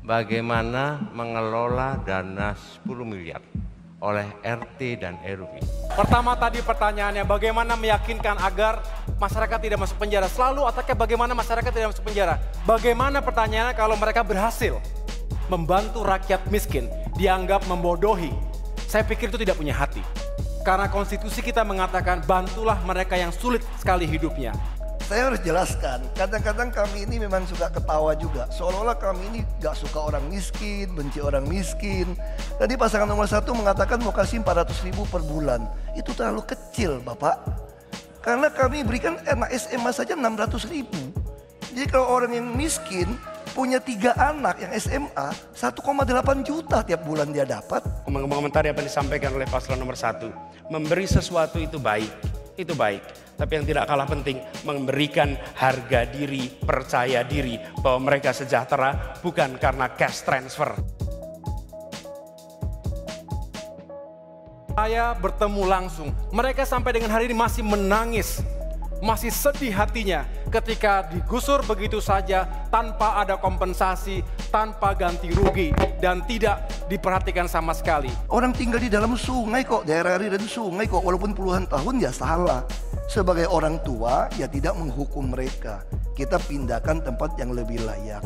bagaimana mengelola dana 10 miliar oleh RT dan RW. Pertama tadi pertanyaannya, bagaimana meyakinkan agar masyarakat tidak masuk penjara? Selalu otaknya bagaimana masyarakat tidak masuk penjara? Bagaimana pertanyaannya kalau mereka berhasil membantu rakyat miskin, dianggap membodohi? Saya pikir itu tidak punya hati. Karena konstitusi kita mengatakan bantulah mereka yang sulit sekali hidupnya. Saya harus jelaskan, kadang-kadang kami ini memang suka ketawa juga. Seolah-olah kami ini gak suka orang miskin, benci orang miskin. Tadi pasangan nomor 1 mengatakan mau kasih 400.000 per bulan. Itu terlalu kecil Bapak. Karena kami berikan anak SMA saja 600.000. Jadi kalau orang yang miskin punya 3 anak yang SMA, 1,8 juta tiap bulan dia dapat. Mengomentari apa yang disampaikan oleh paslon nomor 1. Memberi sesuatu itu baik. Itu baik. Tapi yang tidak kalah penting, memberikan harga diri, percaya diri bahwa mereka sejahtera bukan karena cash transfer. Saya bertemu langsung, mereka sampai dengan hari ini masih menangis, masih sedih hatinya ketika digusur begitu saja tanpa ada kompensasi, tanpa ganti rugi, dan tidak diperhatikan sama sekali. Orang tinggal di dalam sungai kok, daerah aliran sungai kok, walaupun puluhan tahun ya salah. Sebagai orang tua ya tidak menghukum mereka. Kita pindahkan tempat yang lebih layak.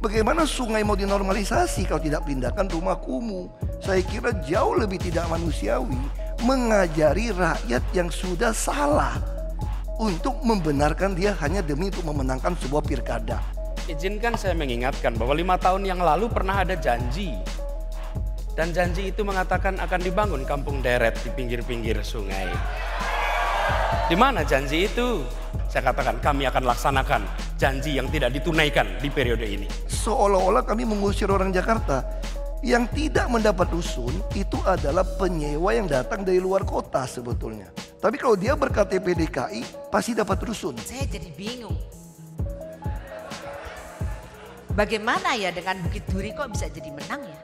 Bagaimana sungai mau dinormalisasi kalau tidak pindahkan rumah kumuh? Saya kira jauh lebih tidak manusiawi mengajari rakyat yang sudah salah untuk membenarkan dia hanya demi untuk memenangkan sebuah pilkada. Izinkan saya mengingatkan bahwa 5 tahun yang lalu pernah ada janji. Dan janji itu mengatakan akan dibangun kampung deret di pinggir-pinggir sungai. Di mana janji itu? Saya katakan kami akan laksanakan janji yang tidak ditunaikan di periode ini. Seolah-olah kami mengusir orang Jakarta. Yang tidak mendapat rusun itu adalah penyewa yang datang dari luar kota sebetulnya. Tapi kalau dia berKTP DKI pasti dapat rusun. Saya jadi bingung. Bagaimana ya dengan Bukit Duri kok bisa jadi menang ya?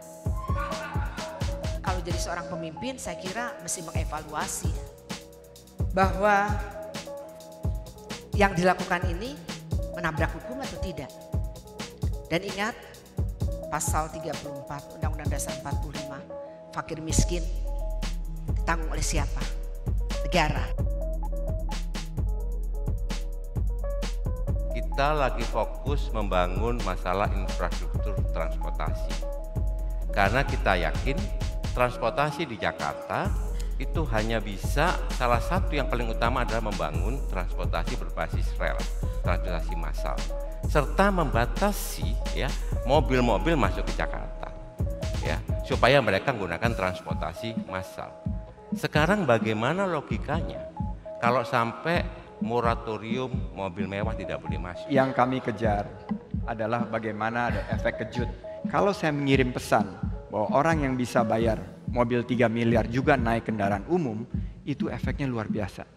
Kalau jadi seorang pemimpin saya kira mesti mengevaluasi ya. Bahwa yang dilakukan ini menabrak hukum atau tidak. Dan ingat pasal 34 Undang-Undang Dasar 45, fakir miskin ditanggung oleh siapa? Negara. Kita lagi fokus membangun masalah infrastruktur transportasi. Karena kita yakin transportasi di Jakarta itu hanya bisa, salah satu yang paling utama adalah membangun transportasi berbasis rel, transportasi massal, serta membatasi ya mobil-mobil masuk ke Jakarta, ya supaya mereka menggunakan transportasi massal. Sekarang bagaimana logikanya kalau sampai moratorium mobil mewah tidak boleh masuk? Yang kami kejar adalah bagaimana ada efek kejut. Kalau saya mengirim pesan bahwa orang yang bisa bayar mobil 3 miliar juga naik kendaraan umum, itu efeknya luar biasa.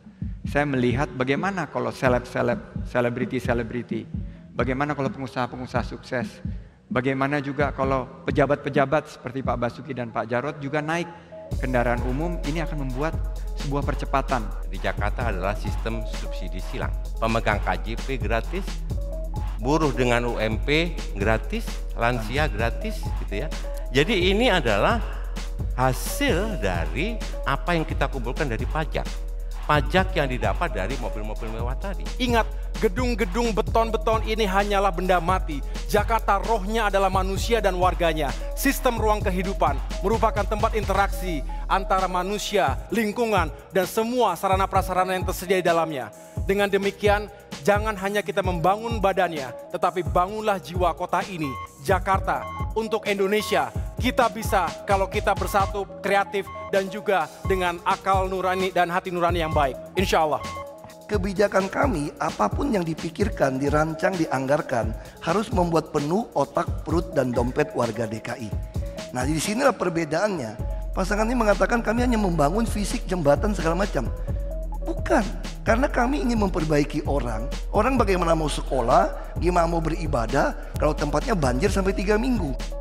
Saya melihat bagaimana kalau selebriti, bagaimana kalau pengusaha-pengusaha sukses, bagaimana juga kalau pejabat-pejabat seperti Pak Basuki dan Pak Jarod juga naik kendaraan umum, ini akan membuat sebuah percepatan. Di Jakarta adalah sistem subsidi silang, pemegang KJP gratis, buruh dengan UMP gratis, lansia gratis gitu ya. Jadi ini adalah hasil dari apa yang kita kumpulkan dari pajak. Pajak yang didapat dari mobil-mobil mewah tadi. Ingat, gedung-gedung beton-beton ini hanyalah benda mati. Jakarta rohnya adalah manusia dan warganya. Sistem ruang kehidupan merupakan tempat interaksi antara manusia, lingkungan, dan semua sarana prasarana yang tersedia di dalamnya. Dengan demikian, jangan hanya kita membangun badannya, tetapi bangunlah jiwa kota ini, Jakarta, untuk Indonesia. Kita bisa kalau kita bersatu, kreatif, dan juga dengan akal nurani dan hati nurani yang baik. Insya Allah. Kebijakan kami, apapun yang dipikirkan, dirancang, dianggarkan, harus membuat penuh otak, perut, dan dompet warga DKI. Nah, di sinilah perbedaannya. Pasangan ini mengatakan kami hanya membangun fisik, jembatan, segala macam. Bukan, karena kami ingin memperbaiki orang. Orang bagaimana mau sekolah, gimana mau beribadah, kalau tempatnya banjir sampai 3 minggu.